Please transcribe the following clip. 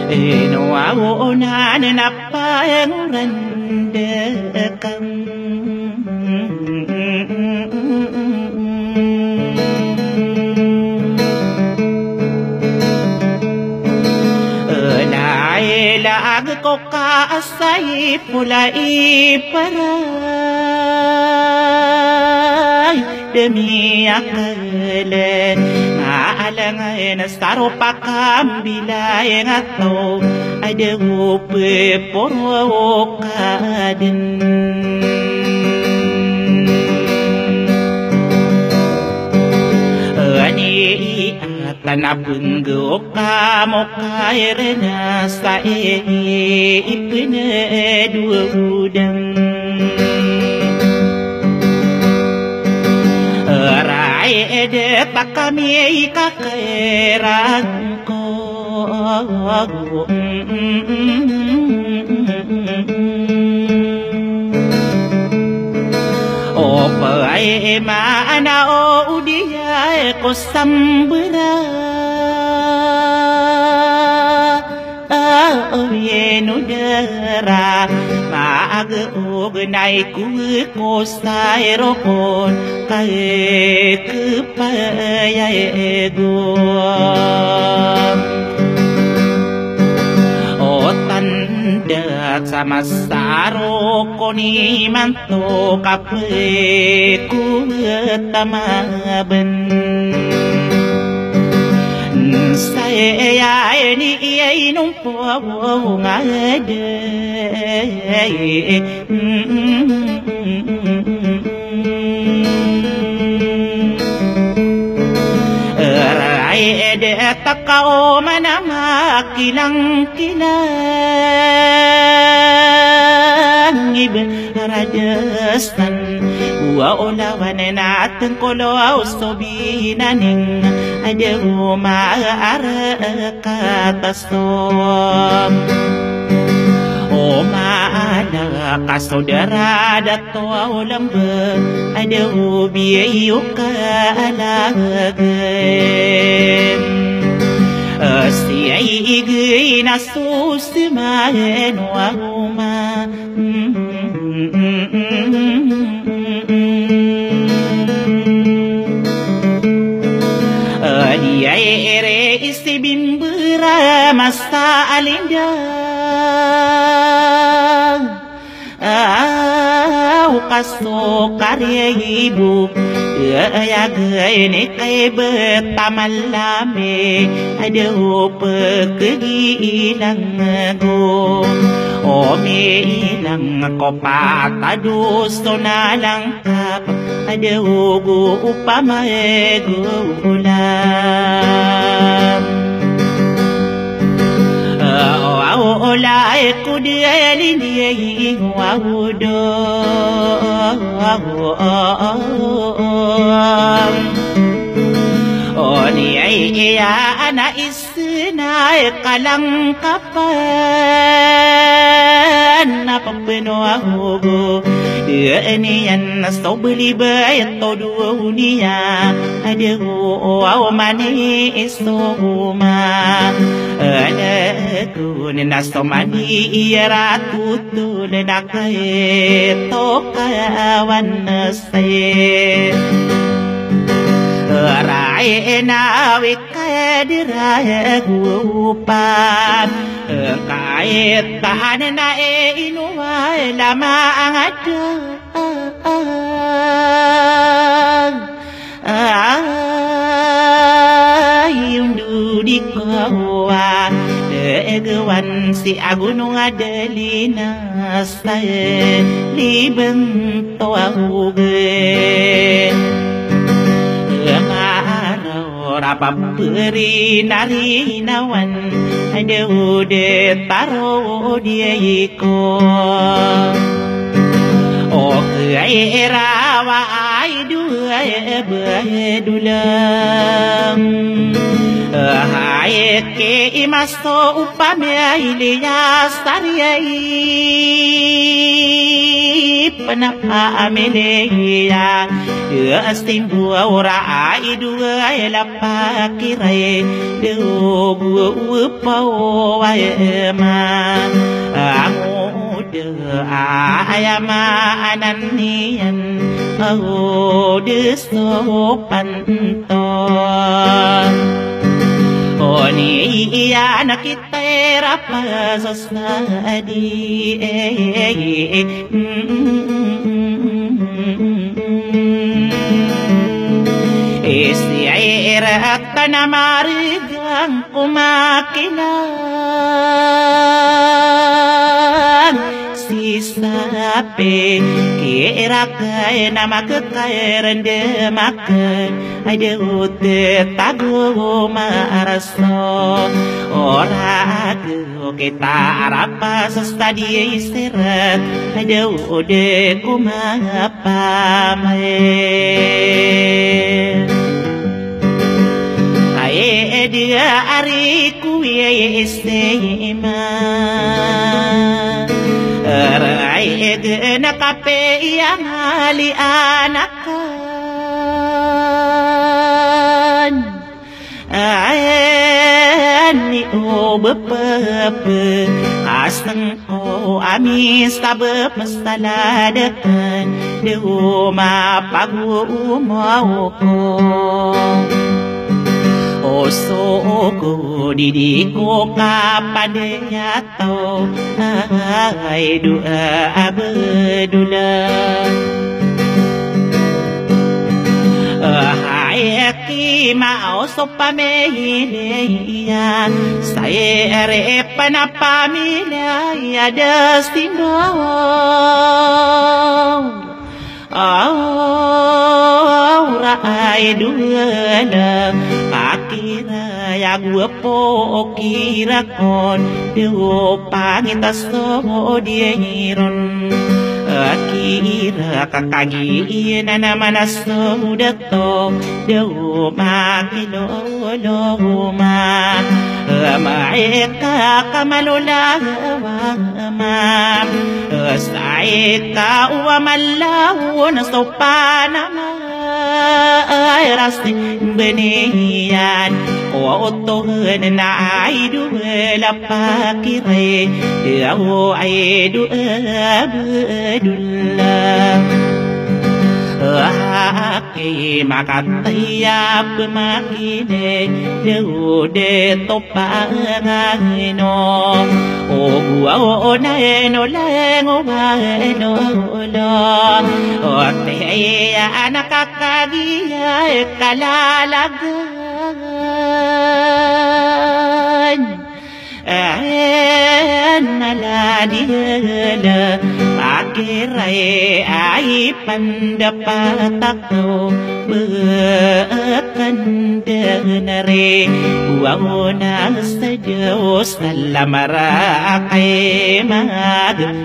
Inuaunan na pangrandakan Nailag ko kaasay pulay paray demi akalan Maalangan na saro pakambilay nga to Ada upe poro kaden Ani tanapun go kamo kairena sa ipene duudang Rai ede pakami kakairan ko Opai mana o udia ko sambura Yenudara maagugnay ko sa aeropon kay kapayego O tanda sa masaro ko ni manto kape ko tamaban Saya ini inung po ngade Rai ede takao manama kilang ibe Rajasthan Wa olawan natin kolo sobinaning Ada katastom O maada kasodara dato lambe Ada biayo kalagem Siya'y igay na susimahin wahuma Dia ere istibimbura masa alindang Kaso karya ibu Gaya gaya kay betamalame Ada pagkilang go O may ilang ko patadusto na lang kap Ada ugo upamagulam Olay ko diyalin diyaying wawudo O niyay iya na isinay kalang kapan Napagbinuahugo Niyan na sobli bayat todo niya Aduh mani istoma Kun nastomani ratu nakae tokawan say Rai nawi kadirahe gupan Kaitan na inuway lamang ada Yung dudi kawan Degawan si agunong adelina Sa libang tawagin Ang araw rapapuri narinawan Ada ude taro diay ko O kaya rawa ay duay bedulang Hai ke imasto upame iliya sariyay panapamilya asting ura ai dua lapakirai du pau ma amu de ayama ananian au de sopanton Oni iya nakita rapa sosadi Istiairat tanamarigang kumakilan Sisape kira kaya nama kekairan demakan Ada ute tagu maraso Ora kita arapa sestadi istirahat Ada ude kumapamai Ae dia ariku ye istema Rai gena kape yang hali anakan Ani o bepepe Aseng o amis kabep mestaladakan Dehu mapagu mau ko Osoko didiko kapadanya tau Hai dua abedula Hai ki mau sopamehileya Saya repan apa milaya destindo Rai dua Akira ya gua po kira kon Dewa pangita so dia nyiron Akira kakagi nana mana so dato Dewa makilo loma Maeka kamalula wama Saika uwamalaw na sopanama Ay rasti benian Otohan na ay duwela pakire Yaw ay duwabdulang Aki makatayap makine Deude topangano Ogua o naeno lengo maeno lo Oteya nakakagiya kalalagan Naladila Akirai ay pandapatakno Bekandanare Uwang na sa Diyos Nalamara kay magayon